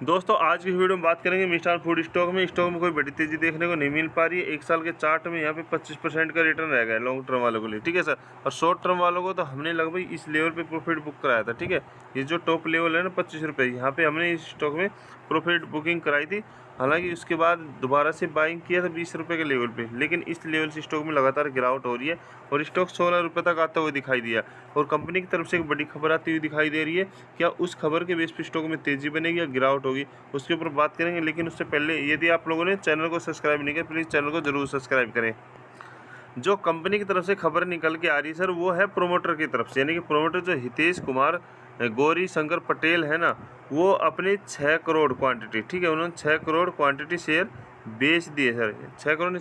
दोस्तों आज की वीडियो में बात करेंगे मिष्ठान फूड स्टॉक में कोई बड़ी तेजी देखने को नहीं मिल पा रही है। एक साल के चार्ट में यहाँ पे 25% का रिटर्न रह गया है लॉन्ग टर्म वालों के लिए, ठीक है सर। और शॉर्ट टर्म वालों को तो हमने लगभग इस लेवल पे प्रॉफिट बुक कराया था, ठीक है। ये जो टॉप लेवल है ना 25 रुपये, यहाँ पे हमने इस स्टॉक में प्रॉफिट बुकिंग कराई थी। हालांकि उसके बाद दोबारा से बाइंग किया था 20 रुपये के लेवल पे, लेकिन इस लेवल से स्टॉक में लगातार गिरावट हो रही है और स्टॉक 16 रुपये तक आता हुआ दिखाई दिया। और कंपनी की तरफ से एक बड़ी खबर आती हुई दिखाई दे रही है। क्या उस खबर के बेस पे स्टॉक में तेजी बनेगी या गिरावट होगी, उसके ऊपर बात करेंगे। लेकिन उससे पहले यदि आप लोगों ने चैनल को सब्सक्राइब नहीं किया, प्लीज़ चैनल को जरूर सब्सक्राइब करें। जो कंपनी की तरफ से खबर निकल के आ रही है सर, वो है प्रोमोटर की तरफ से, यानी कि प्रोमोटर जो हितेश कुमार गौरी शंकर पटेल है ना, वो अपने 6 करोड़ क्वांटिटी, ठीक है, उन्होंने 6 करोड़ क्वांटिटी शेयर बेच दिए सर। 6 करोड़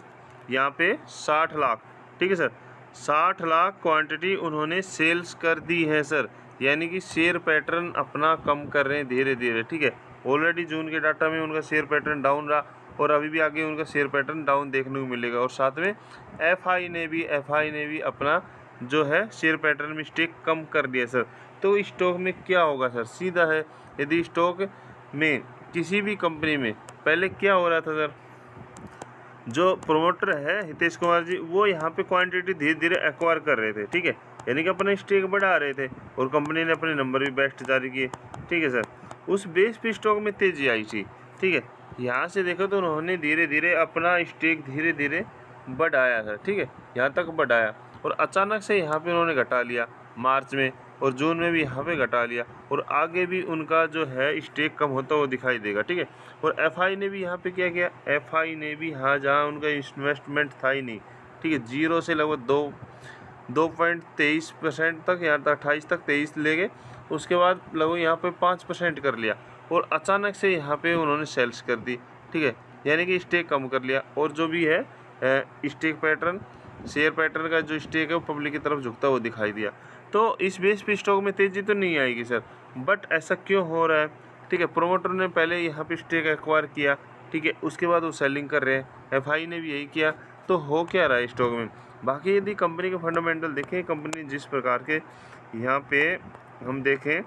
यहाँ पे 60 लाख, ठीक है सर, 60 लाख क्वांटिटी उन्होंने सेल्स कर दी है सर। यानी कि शेयर पैटर्न अपना कम कर रहे हैं धीरे धीरे, ठीक है। ऑलरेडी जून के डाटा में उनका शेयर पैटर्न डाउन रहा और अभी भी आगे उनका शेयर पैटर्न डाउन देखने को मिलेगा। और साथ में एफआई ने भी अपना जो है शेयर पैटर्न मिस्टेक कम कर दिया सर। तो स्टॉक में क्या होगा सर, सीधा है, यदि स्टॉक में किसी भी कंपनी में पहले क्या हो रहा था सर, जो प्रोमोटर है हितेश कुमार जी, वो यहाँ पे क्वांटिटी धीरे धीरे एक्वायर कर रहे थे, ठीक है, यानी कि अपना स्टेक बढ़ा रहे थे और कंपनी ने अपने नंबर भी बेस्ट जारी किए, ठीक है सर। उस बेस पे स्टॉक में तेजी आई थी, ठीक है। यहाँ से देखो तो उन्होंने धीरे धीरे अपना स्टेक धीरे धीरे बढ़ाया था, ठीक है, यहाँ तक बढ़ाया और अचानक से यहाँ पे उन्होंने घटा लिया मार्च में, और जून में भी यहाँ पे घटा लिया और आगे भी उनका जो है स्टेक कम होता हुआ दिखाई देगा, ठीक है। और एफआई ने भी यहाँ पे क्या किया, एफआई ने भी यहाँ जहाँ उनका इन्वेस्टमेंट था ही नहीं, ठीक है, जीरो से लगभग 2.23% तक, यहाँ तक 28 तक 23 ले गए, उसके बाद लगभग यहाँ पे 5% कर लिया और अचानक से यहाँ पे उन्होंने सेल्स कर दी, ठीक है, यानी कि स्टेक कम कर लिया। और जो भी है स्टेक पैटर्न, शेयर पैटर्न का जो स्टेक है वो पब्लिक की तरफ झुकता हुआ दिखाई दिया। तो इस बेस पे स्टॉक में तेजी तो नहीं आएगी सर, बट ऐसा क्यों हो रहा है, ठीक है। प्रोमोटर ने पहले यहाँ पे स्टेक एक्वायर किया, ठीक है, उसके बाद वो सेलिंग कर रहे हैं, एफआई ने भी यही किया, तो हो क्या रहा है स्टॉक में। बाकी यदि कंपनी के फंडामेंटल देखें, कंपनी जिस प्रकार के यहाँ पे हम देखें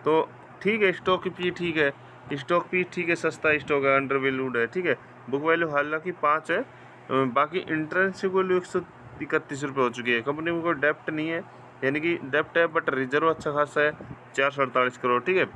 तो ठीक है, स्टॉक की ठीक है, स्टॉक भी ठीक है, सस्ता स्टॉक है, अंडर वैल्यूड है, ठीक है। बुक वैल्यू हालांकि 5 है, बाकी इंट्रेंसिक वैल्यू 131 रुपये हो चुकी है। कंपनी में कोई डेप्ट नहीं है, यानी कि डेप्ट है बट रिजर्व अच्छा खासा है 448 करोड़, ठीक है।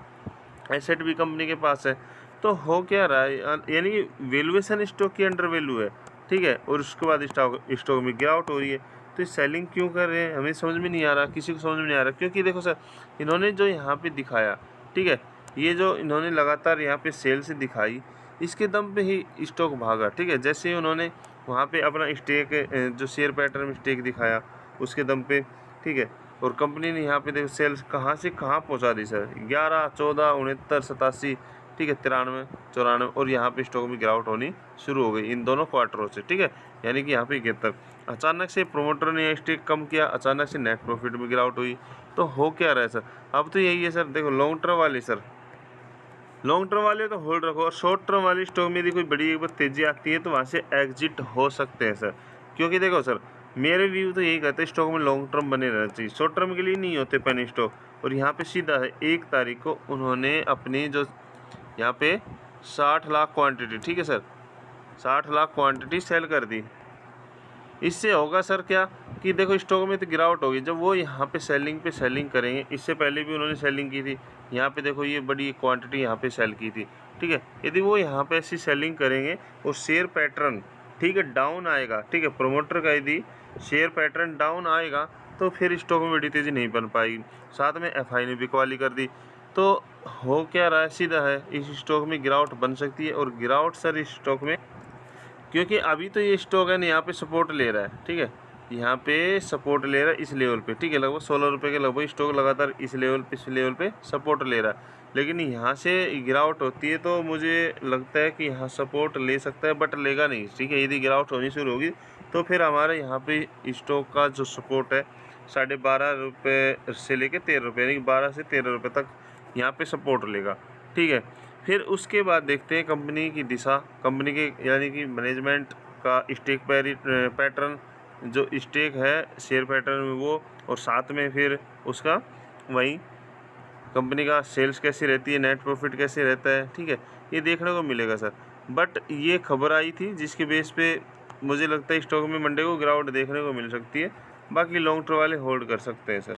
एसेट भी कंपनी के पास है। तो हो क्या रहा है, यानी कि वैल्यूएशन स्टॉक की अंडर वैल्यू है, ठीक है, और उसके बाद स्टॉक में गिरावट हो रही है। तो सेलिंग क्यों कर रहे हैं हमें समझ में नहीं आ रहा, किसी को समझ में नहीं आ रहा। क्योंकि देखो सर, इन्होंने जो यहाँ पे दिखाया, ठीक है, ये जो इन्होंने लगातार यहाँ पे सेल्स दिखाई, इसके दम पे ही स्टॉक भागा, ठीक है। जैसे ही उन्होंने वहाँ पे अपना स्टेक जो शेयर पैटर्न में स्टेक दिखाया, उसके दम पे, ठीक है, और कंपनी ने यहाँ पे देखो सेल्स कहाँ से कहाँ पहुँचा दी सर, 11, 14, 69, 87, ठीक है, 93, 94, और यहाँ पे स्टॉक में गिरावट होनी शुरू हो गई इन दोनों क्वार्टरों से, ठीक है। यानी कि यहाँ पे गिरता, अचानक से प्रोमोटर ने स्टेक कम किया, अचानक से नेट प्रॉफिट में गिरावट हुई। तो हो क्या रहा है सर, अब तो यही है सर। देखो लॉन्ग टर्म वाले सर, लॉन्ग टर्म वाले तो होल्ड रखो, और शॉर्ट टर्म वाली स्टॉक में यदि कोई बड़ी एक बार तेजी आती है तो वहाँ से एग्जिट हो सकते हैं सर। क्योंकि देखो सर, मेरे व्यू तो यही कहते हैं स्टॉक में लॉन्ग टर्म बने रहना चाहिए, शॉर्ट टर्म के लिए नहीं होते पेनी स्टॉक। और यहाँ पे सीधा है 1 तारीख को उन्होंने अपनी जो यहाँ पे 60 लाख क्वांटिटी, ठीक है सर, 60 लाख क्वांटिटी सेल कर दी। इससे होगा सर क्या कि देखो स्टॉक में तो गिरावट होगी, जब वो यहाँ पे सेलिंग करेंगे। इससे पहले भी उन्होंने सेलिंग की थी, यहाँ पे देखो ये बड़ी क्वांटिटी यहाँ पे सेल की थी, ठीक है। यदि वो यहाँ पे ऐसी सेलिंग करेंगे और शेयर पैटर्न, ठीक है, डाउन आएगा, ठीक है, प्रोमोटर का यदि शेयर पैटर्न डाउन आएगा तो फिर स्टॉक में बड़ी तेज़ी नहीं बन पाएगी। साथ में एफआई ने बिकवाली कर दी। तो हो क्या रहा है, सीधा है, इस स्टॉक में गिरावट बन सकती है। और गिरावट सर इस स्टॉक में, क्योंकि अभी तो ये स्टॉक है ना यहाँ पे सपोर्ट ले रहा है, ठीक है, यहाँ पे सपोर्ट ले रहा है इस लेवल पे, ठीक है, लगभग 16 रुपये के लगभग स्टॉक लगातार इस लेवल पे सपोर्ट ले रहा है। लेकिन यहाँ से गिरावट होती है तो मुझे लगता है कि यहाँ सपोर्ट ले सकता है, बट लेगा नहीं, ठीक है। यदि गिरावट होनी शुरू होगी तो फिर हमारे यहाँ पे स्टॉक का जो सपोर्ट है 12.5 रुपये से लेकर 13 रुपये, यानी कि 12 से 13 रुपये तक यहाँ पे सपोर्ट लेगा, ठीक है। फिर उसके बाद देखते हैं कंपनी की दिशा, कंपनी के यानी कि मैनेजमेंट का स्टेक पैटर्न, जो स्टेक है शेयर पैटर्न में वो, और साथ में फिर उसका वही कंपनी का सेल्स कैसी रहती है, नेट प्रॉफिट कैसे रहता है, ठीक है, ये देखने को मिलेगा सर। बट ये खबर आई थी जिसके बेस पे मुझे लगता है स्टॉक में मंडे को गिरावट देखने को मिल सकती है। बाकी लॉन्ग टर्म वाले होल्ड कर सकते हैं सर।